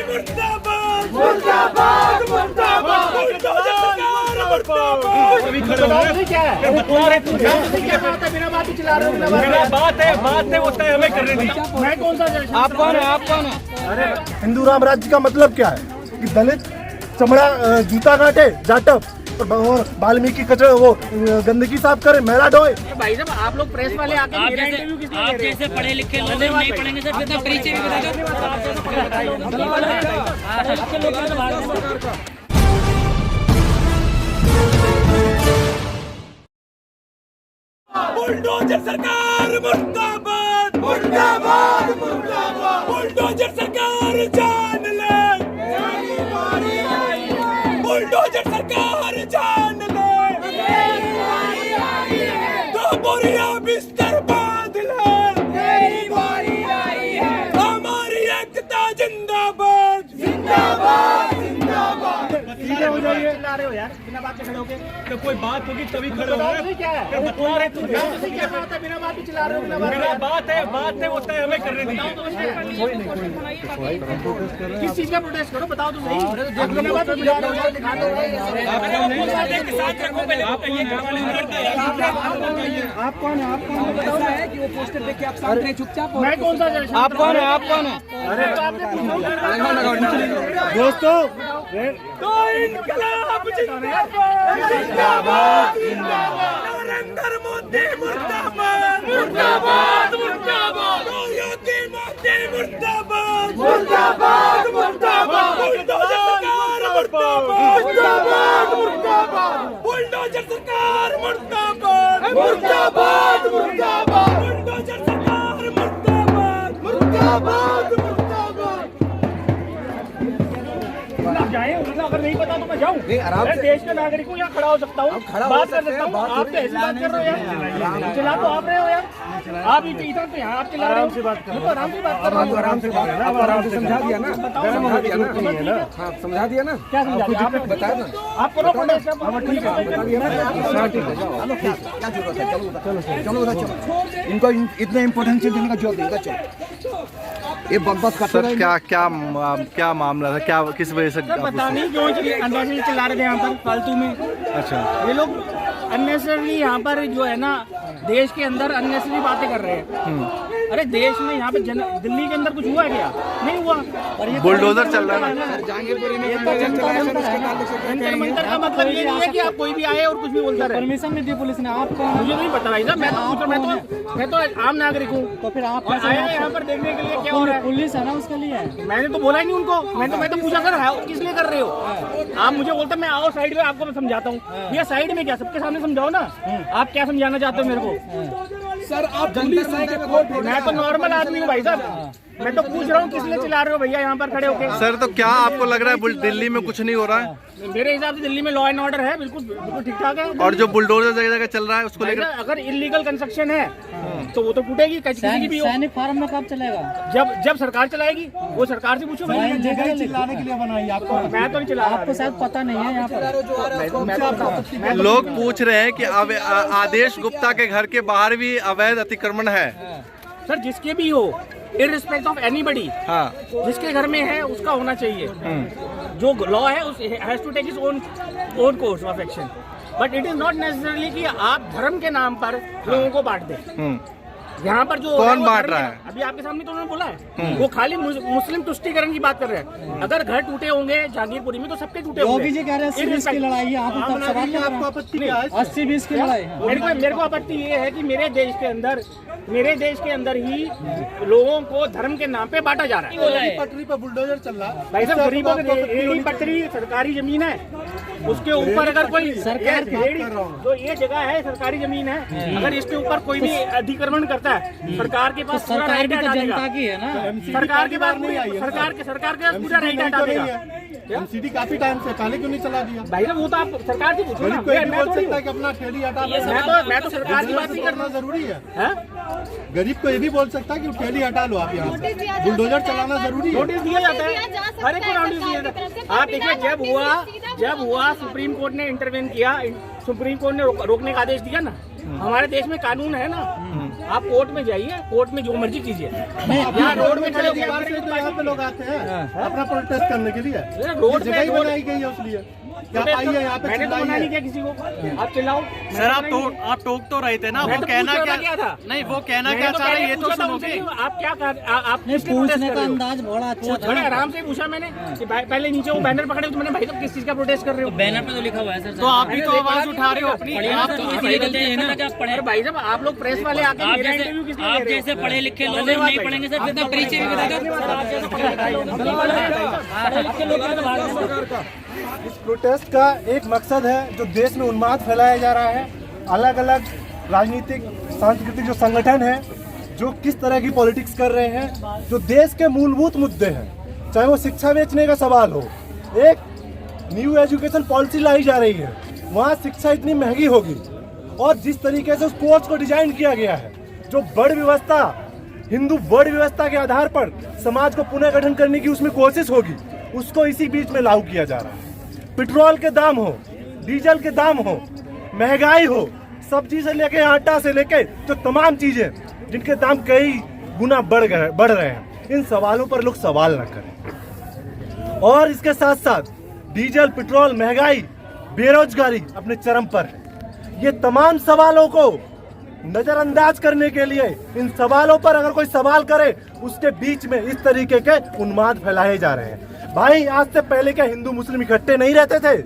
मुर्दाबाद मुर्दाबाद मुर्दाबाद क्या है? बिना बात ही चला रहे हो। बात है वो तय हमें करने दी। मैं कौन सा आप कौन है? अरे हिंदू राम राज्य का मतलब क्या है कि दलित चमड़ा जूता काटे जाटव और वाल्मीकि कचरा वो गंदगी साफ करे मैला ढोए। भाई साहब आप लोग प्रेस वाले आके मेरा इंटरव्यू किस लिए ले रहे जैसे पढ़े लिखे लोग नहीं पढ़ेंगे सर, फिर तो परिचय भी बता दो। बुलडोजर सरकार मुर्दाबाद मुर्दाबाद मुर्दाबाद बुलडोजर सरकार जान ले बुलडोजर सरकार जान ले दो बोरिया बिस्तर बांध ले हमारी एकता जिंदाबाद जिंदाबाद जिंदाबाद। हो जाइए ला रहे हो यार बिना बात के खड़े होके। तो कोई बात होगी तभी खड़े होंगे। क्या है? क्या बात है? बिना बात ही चला रहे हो। बिना बात है वो तय हमें करने दी। किस चीज का प्रोटेस्ट करो बताओ तो सही। बिना बात ही चला रहे हो यार, दिखा दो। आप कौन है? आप कौन बताओ ना कि वो पोस्टर देख के आप सामने रहे चुपचाप। मैं कौन सा? आप कौन है? आप कौन है? अरे दोस्तों तो इनकलाब जिंदाबाद जिंदाबाद जिंदाबाद नरेंद्र मोदी मुर्दाबाद मुर्दाबाद मुर्दाबाद योगी मोदी मुर्दाबाद मुर्दाबाद मुर्दाबाद बुलडोजर सरकार मुर्दाबाद मुर्दाबाद बुलडोजर सरकार मुर्दाबाद मुर्दाबाद मुर्दाबाद बुलडोजर सरकार मुर्दाबाद मुर्दाबाद मुर्दाबाद। जाए अगर नहीं पता तो मैं जाऊँ। मैं देश का नागरिक हूँ, यहाँ खड़ा हो सकता हूँ, बात कर सकता हूँ। आप तो ऐसी बात कर रहे हो यार, चला तो आप रहे हो यार। आप इधर तो यहाँ आप चला रहे हो। आराम से बात कर रहे हो। आराम से बात कर रहे हो। आराम से समझा दिया ना, समझा दिया ना, समझा दिया ना। क्या समझा दिया? आप बताया ना। आप करो प्रोटेस्ट। ठीक है, बता दिया ना। ठीक है, क्या जरूरत है? चलो चलो चलो। इनको इतना इम्पोर्टेंस देने का जरूरत नहीं। चलो ये बकवास करते सर क्या मामला था? क्या किस वजह से? पता नहीं क्यों अननेसेसरी चला रहे थे यहाँ पर फालतू में। अच्छा ये लोग अननेसेसरली यहाँ पर जो है ना देश के अंदर अननेसेसरी बातें कर रहे हैं। अरे देश में यहाँ पे दिल्ली के अंदर कुछ हुआ है क्या? नहीं हुआ। और ये बुलडोजर चल रहा है। जंतर मंतर का मतलब ये नहीं है कि आप कोई भी आए और कुछ भी बोलता रहे। परमिशन नहीं दी पुलिस ने आपको। मुझे नहीं पता भाई साहब, मैं तो आम नागरिक हूँ। तो फिर आप आया यहाँ पर देखने के लिए क्या हो रहा है। पुलिस है ना उसके लिए। मैंने तो बोला ही नहीं उनको। मैं तो पूछा सर किस लिए कर रहे हो आप? मुझे बोलते मैं आओ साइड में, आपको मैं समझाता हूँ। भैया साइड में क्या, सबके सामने समझाओ ना। आप क्या समझाना चाहते हो मेरे को? सर आप मैं तो नॉर्मल आदमी हूँ भाई साहब। मैं तो पूछ रहा हूँ किस लिए चला रहे हो भैया यहाँ पर खड़े होके। सर तो क्या आपको लग रहा है दिल्ली में कुछ नहीं हो रहा है? मेरे हिसाब से दिल्ली में लॉ एंड ऑर्डर है, बिल्कुल बिल्कुल ठीक ठाक है। और जो बुलडोजर जगह जगह चल रहा है उसको लेकर अगर इलीगल कंस्ट्रक्शन है तो वो तो टूटेगी किसी की भी हो। सैनिक फार्म में कब चलेगा? जब सरकार चलाएगी, वो सरकार से पूछो। जगह चिल्लाने के लिए बनाई आपको। मैं तो नहीं चला। आपको शायद पता नहीं है यहाँ पर। लोग पूछ रहे हैं कि आदेश गुप्ता के घर के बाहर भी अवैध अतिक्रमण है। सर जिसके भी हो, इररिस्पेक्ट ऑफ एनीबॉडी, हाँ जिसके घर में है उसका होना चाहिए। जो लॉ है उस has to take his own course of action. But it is not necessarily कि आप धर्म के नाम पर लोगों को बांट दें। यहाँ पर जो कौन बांट रहा है? अभी आपके सामने तो उन्होंने बोला है, वो खाली मुस्लिम तुष्टीकरण की बात कर रहे हैं। अगर घर टूटे होंगे जहांगीरपुरी में तो सबके टूटे होंगे। योगी जी कह रहे हैं 80-20 की लड़ाई है। आपको 80-20 की लड़ाई है। मेरे को आपत्ति ये है कि मेरे देश के अंदर ही लोगों को धर्म के नाम पे बांटा जा रहा है। पटरी पर बुलडोजर चल रहा है। भाई साहब गरीबों की रेहड़ी पटरी सरकारी जमीन है, उसके ऊपर अगर कोई सरकार जो ये जगह है सरकारी जमीन है, अगर इसके ऊपर कोई भी अतिक्रमण करता है, सरकार के पास पूरा राइट हटा देगा। जनता की है ना, सरकार के पास सरकार के पूरा राइट हटा देगा। एमसीडी काफी टाइम से, पहले क्यों नहीं चला दिया? भाई साहब वो तो आप सरकार से पूछो ना। कोई भी बोल सकता है कि अपना ठेली हटा लो। मैं तो सरकार की बात नहीं करना जरूरी है। है। गरीब को ये भी बोल सकता है कि ठेली हटा लो आप यहाँ से। बुलडोजर चलाना जरूरी है। नोटिस दिया जाता है, हर एक को नोटिस दिया जाता है। आप देखिए जब हुआ सुप्रीम कोर्ट ने इंटरवेन किया, सुप्रीम कोर्ट ने रोकने का आदेश दिया ना। हमारे देश में कानून है ना, आप कोर्ट में जाइए, कोर्ट में जो मर्जी कीजिए। यहाँ रोड में खड़े होकर तो यहाँ पे लोग आते हैं अपना प्रोटेस्ट करने के लिए, रोड जगह ही बनाई गई है उसलिए। आइए यहाँ पे मैंने तो मना नहीं किया किसी को, आप चिल्लाओ। सर आप टोक तो रहे थे ना, वो कहना क्या था? नहीं, वो कहना क्या चाह रहे हैं ये तो सुनोगे। आप क्या आप पूछने का अंदाज बड़ा अच्छा था। थोड़े आराम से पूछा मैंने कि पहले नीचे वो बैनर पकड़े तो मैंने भाई तो किस चीज का प्रोटेस्ट कर रहे हो? बैनर पे तो लिखा हुआ है सर। तो आप भी तो आवाज उठा रहे हो अपनी। आप तो इसलिए गलती है ना कि आप पढ़े, भाई साहब आप लोग प्रेस वाले आके मेरा इंटरव्यू किस लिए ले आप रहे हो? जैसे पढ़े लिखे लोग नहीं पढ़ेंगे सर, कितना परिचय भी बता दो। इस प्रोटेस्ट का एक मकसद है जो देश में उन्माद फैलाया जा रहा है। अलग अलग राजनीतिक सांस्कृतिक जो संगठन है जो किस तरह की पॉलिटिक्स कर रहे हैं, जो देश के मूलभूत मुद्दे हैं, चाहे वो शिक्षा बेचने का सवाल हो, एक न्यू एजुकेशन पॉलिसी लाई जा रही है, वहाँ शिक्षा इतनी महंगी होगी और जिस तरीके से उस कोर्स को डिजाइन किया गया है, जो वर्ण व्यवस्था हिंदू वर्ण व्यवस्था के आधार पर समाज को पुनर्गठन करने की उसमें कोशिश होगी, उसको इसी बीच में लागू किया जा रहा है। पेट्रोल के दाम हो, डीजल के दाम हो, महंगाई हो, सब्जी से लेके आटा से लेके तो तमाम चीजें जिनके दाम कई गुना बढ़ रहे हैं, इन सवालों पर लोग सवाल न करें। और इसके साथ साथ डीजल, पेट्रोल, महंगाई, बेरोजगारी अपने चरम पर है। ये तमाम सवालों को नजरअंदाज करने के लिए, इन सवालों पर अगर कोई सवाल करे उसके बीच में इस तरीके के उन्माद फैलाए जा रहे हैं। भाई आज से पहले क्या हिंदू मुस्लिम इकट्ठे नहीं रहते थे?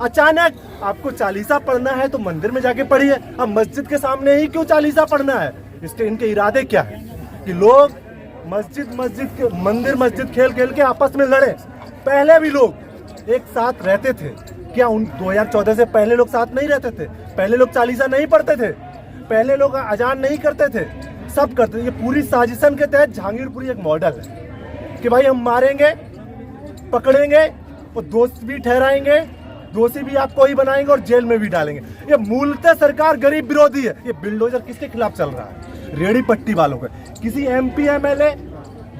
अचानक आपको चालीसा पढ़ना है तो मंदिर में जाके पढ़िए, अब मस्जिद के सामने ही क्यों चालीसा पढ़ना है? इसके इनके इरादे क्या है कि लोग मंदिर मस्जिद खेल खेल के आपस में लड़े। पहले भी लोग एक साथ रहते थे क्या? 2014 से पहले लोग साथ नहीं रहते थे? पहले लोग चालीसा नहीं पढ़ते थे? पहले लोग अजान नहीं करते थे? सब करते थे। ये पूरी साजिशन के तहत जहांगीरपुरी एक मॉडल है कि भाई हम मारेंगे, पकड़ेंगे और दोषी भी ठहराएंगे, दोषी भी आपको ही बनाएंगे और जेल में भी डालेंगे। ये मूलतः सरकार गरीब विरोधी है। ये बिल्डोजर किसके खिलाफ चल रहा है? रेडी पट्टी वालों का, किसी MP MLA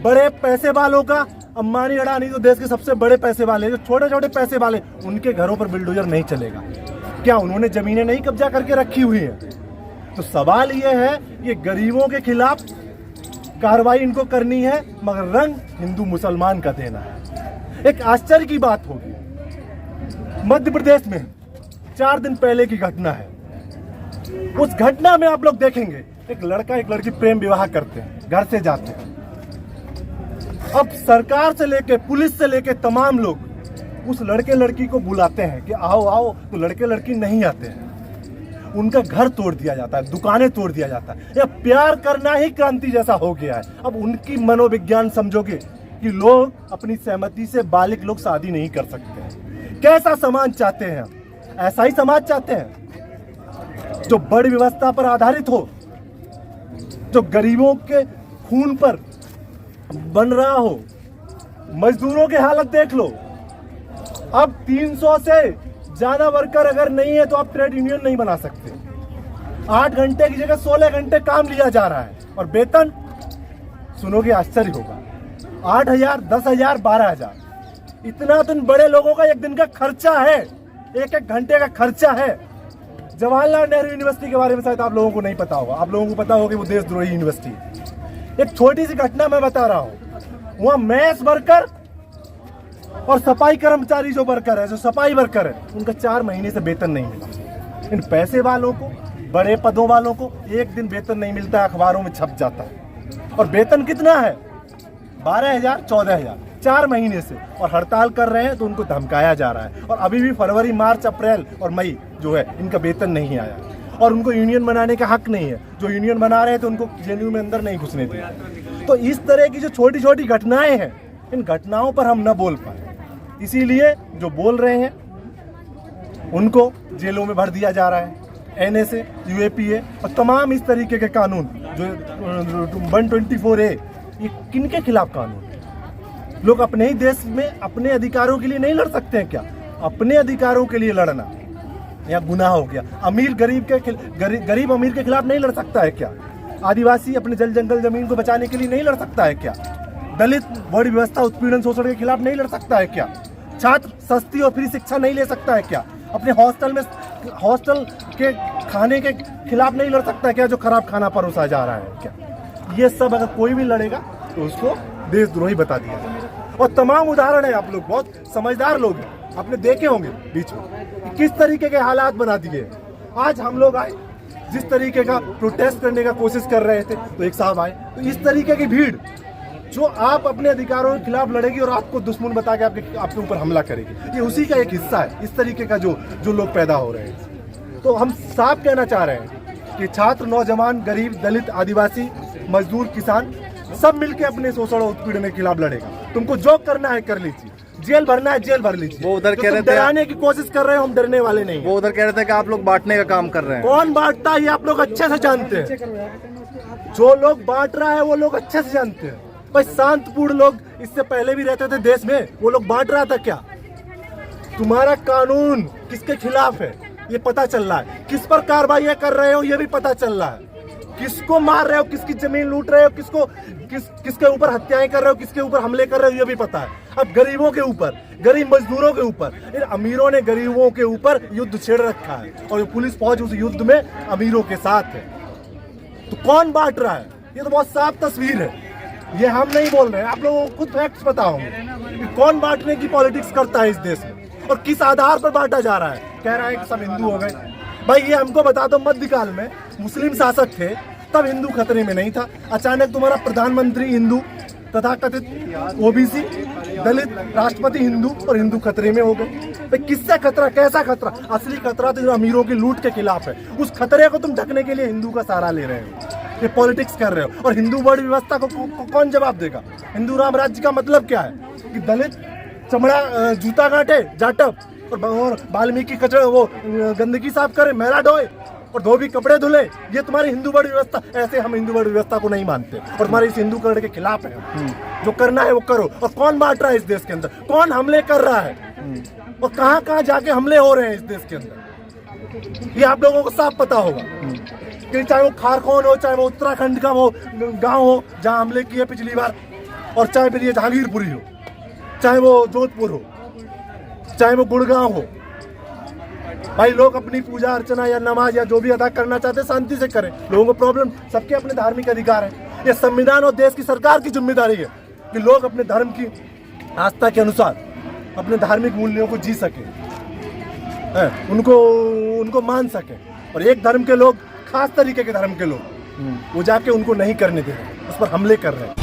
बड़े पैसे वालों का। अंबानी अडानी तो देश के सबसे बड़े पैसे वाले, जो छोटे छोटे पैसे वाले, उनके घरों पर बिल्डोजर नहीं चलेगा क्या? उन्होंने जमीनें नहीं कब्जा करके रखी हुई है? तो सवाल ये है, ये गरीबों के खिलाफ कार्रवाई इनको करनी है मगर रंग हिंदू मुसलमान का देना है। एक आश्चर्य की बात होगी, मध्य प्रदेश में 4 दिन पहले की घटना है। उस घटना में आप लोग देखेंगे एक लड़का एक लड़की प्रेम विवाह करते हैं, घर से जाते हैं। अब सरकार से लेके पुलिस से लेके तमाम लोग उस लड़के लड़की को बुलाते हैं कि आओ आओ, तो लड़के लड़की नहीं आते हैं। उनका घर तोड़ दिया जाता है, दुकानें तोड़ दिया जाता है। यह प्यार करना ही क्रांति जैसा हो गया है। अब उनकी मनोविज्ञान समझोगे कि लोग अपनी सहमति से बालिग लोग शादी नहीं कर सकते। कैसा समाज चाहते हैं? ऐसा ही समाज चाहते हैं जो बड़ी व्यवस्था पर आधारित हो, जो गरीबों के खून पर बन रहा हो। मजदूरों की हालत देख लो, अब 300 से ज्यादा वर्कर अगर नहीं है तो आप ट्रेड यूनियन नहीं बना सकते। 8 घंटे की जगह 16 घंटे काम लिया जा रहा है और वेतन सुनोगे आश्चर्य होगा, 8,000, 10,000, 12,000। इतना तो बड़े लोगों का एक दिन का खर्चा है, एक घंटे का खर्चा है। जवाहरलाल नेहरू यूनिवर्सिटी के बारे में शायद आप लोगों को नहीं पता होगा, आप लोगों को पता होगा कि वो देशद्रोही यूनिवर्सिटी है। एक छोटी सी घटना मैं बता रहा हूँ, वहाँ मैस वर्कर और सफाई कर्मचारी जो वर्कर है, जो सफाई वर्कर है, उनका 4 महीने से वेतन नहीं मिला। इन पैसे वालों को, बड़े पदों वालों को एक दिन वेतन नहीं मिलता, अखबारों में छप जाता है। और वेतन कितना है? 12,000, 14,000, 4 महीने से। और हड़ताल कर रहे हैं तो उनको धमकाया जा रहा है। और अभी भी फरवरी, मार्च, अप्रैल और मई जो है इनका वेतन नहीं आया और उनको यूनियन बनाने का हक नहीं है। जो यूनियन बना रहे हैं तो उनको जेएनयू में अंदर नहीं घुसने दिया। तो इस तरह की जो छोटी छोटी घटनाएं हैं, इन घटनाओं पर हम न बोल पाए, इसीलिए जो बोल रहे हैं उनको जेलों में भर दिया जा रहा है। NSA, UAPA और तमाम इस तरीके के कानून जो 124A, ये किनके खिलाफ कानून? लोग अपने ही देश में अपने अधिकारों के लिए नहीं लड़ सकते हैं क्या? अपने अधिकारों के लिए लड़ना या गुनाह हो गया? अमीर गरीब गरीब अमीर के खिलाफ नहीं लड़ सकता है क्या? आदिवासी अपने जल जंगल जमीन को बचाने के लिए नहीं लड़ सकता है क्या? दलित बड़ी व्यवस्था उत्पीड़न शोषण के खिलाफ नहीं लड़ सकता है क्या? छात्र सस्ती और फ्री शिक्षा नहीं ले सकता है क्या? अपने हॉस्टल के खाने के खिलाफ नहीं लड़ सकता क्या, जो खराब खाना परोसा जा रहा है क्या? ये सब अगर कोई भी लड़ेगा तो उसको देशद्रोही बता दिया जाएगा। और तमाम उदाहरण है, आप लोग बहुत समझदार लोग हैं, आपने देखे होंगे बीच में कि किस तरीके के हालात बना दिए। आज हम लोग आए, जिस तरीके का प्रोटेस्ट करने का कोशिश कर रहे थे तो एक साहब आए, तो इस तरीके की भीड़ जो आप अपने अधिकारों के खिलाफ लड़ेगी और आपको दुश्मन बता के आपके ऊपर हमला करेगी, ये उसी का एक हिस्सा है। इस तरीके का जो लोग पैदा हो रहे हैं। तो हम साफ कहना चाह रहे हैं कि छात्र, नौजवान, गरीब, दलित, आदिवासी, मजदूर, किसान सब मिलके अपने शोषण और उत्पीड़न के खिलाफ लड़ेगा। तुमको जो करना है कर लीजिए, जेल भरना है जेल भर लीजिए। वो उधर कह रहे थे डराने की कोशिश कर रहे हो, हम डरने वाले नहीं। वो उधर कह रहे थे कि आप लोग बांटने का काम कर रहे हैं। कौन बांटता है ये आप लोग अच्छे से जानते हैं। जो लोग बांट रहा है वो लोग अच्छे से जानते हैं। भाई शांतपूर्ण लोग इससे पहले भी रहते थे देश में, वो लोग बांट रहा था क्या? तुम्हारा कानून किसके खिलाफ है ये पता चल रहा है, किस पर कार्रवाई कर रहे हो ये भी पता चल रहा है, किसको मार रहे हो, किसकी जमीन लूट रहे हो, किसके ऊपर हत्याएं कर रहे हो, किसके ऊपर हमले कर रहे हो ये भी पता है। अब गरीबों के ऊपर, गरीब मजदूरों के ऊपर, इन अमीरों ने गरीबों के ऊपर युद्ध छेड़ रखा है और पुलिस फौज उस युद्ध में अमीरों के साथ है। तो कौन बांट रहा है? ये तो बहुत साफ तस्वीर है, ये हम नहीं बोल रहे हैं, आप लोगों को खुद फैक्ट्स पता होंगे कि कौन बांटने की पॉलिटिक्स करता है इस देश में और किस आधार पर बांटा जा रहा है। कह रहा है कि सब हिंदू हो गए। भाई ये हमको बता दो, मध्यकाल में मुस्लिम शासक थे तब हिंदू खतरे में नहीं था, अचानक तुम्हारा प्रधानमंत्री हिंदू, तथाकथित ओबीसी, दलित, राष्ट्रपति हिंदू और हिंदू खतरे में हो गए। भाई किससे खतरा, कैसा खतरा? असली खतरा तो जो अमीरों की लूट के खिलाफ है, उस खतरे को तुम ढकने के लिए हिंदू का सहारा ले रहे हो, ये पॉलिटिक्स कर रहे हो। और हिंदू वर्ण व्यवस्था को कौन जवाब देगा? हिंदू राम राज्य का मतलब क्या है कि दलित चमड़ा जूता काटे जाटव और वाल्मीकि कचरा वो गंदगी साफ करे, मैला ढोए और धोबी कपड़े धुले, ये तुम्हारी हिंदू वर्ण व्यवस्था? ऐसे हम हिंदू वर्ण व्यवस्था को नहीं मानते और तुम्हारे इस हिंदूकरण के खिलाफ है। जो करना है वो करो। और कौन बांट रहा है इस देश के अंदर, कौन हमले कर रहा है और कहाँ कहाँ जाके हमले हो रहे हैं इस देश के अंदर, ये आप लोगों को साफ पता होगा। कि चाहे वो खारखोन हो, चाहे वो उत्तराखंड का वो गांव हो जहां हमले किए पिछली बार, और चाहे फिर ये जहांगीरपुरी हो, चाहे वो जोधपुर हो, चाहे वो गुड़गांव हो। भाई लोग अपनी पूजा अर्चना या नमाज या जो भी अदा करना चाहते हैं शांति से करें, लोगों को प्रॉब्लम, सबके अपने धार्मिक अधिकार है। ये संविधान और देश की सरकार की जिम्मेदारी है कि लोग अपने धर्म की आस्था के अनुसार अपने धार्मिक मूल्यों को जी सके, उनको मान सके। और एक धर्म के लोग, खास तरीके के धर्म के लोग, वो जाके उनको नहीं करने दे रहे, उस पर हमले कर रहे हैं।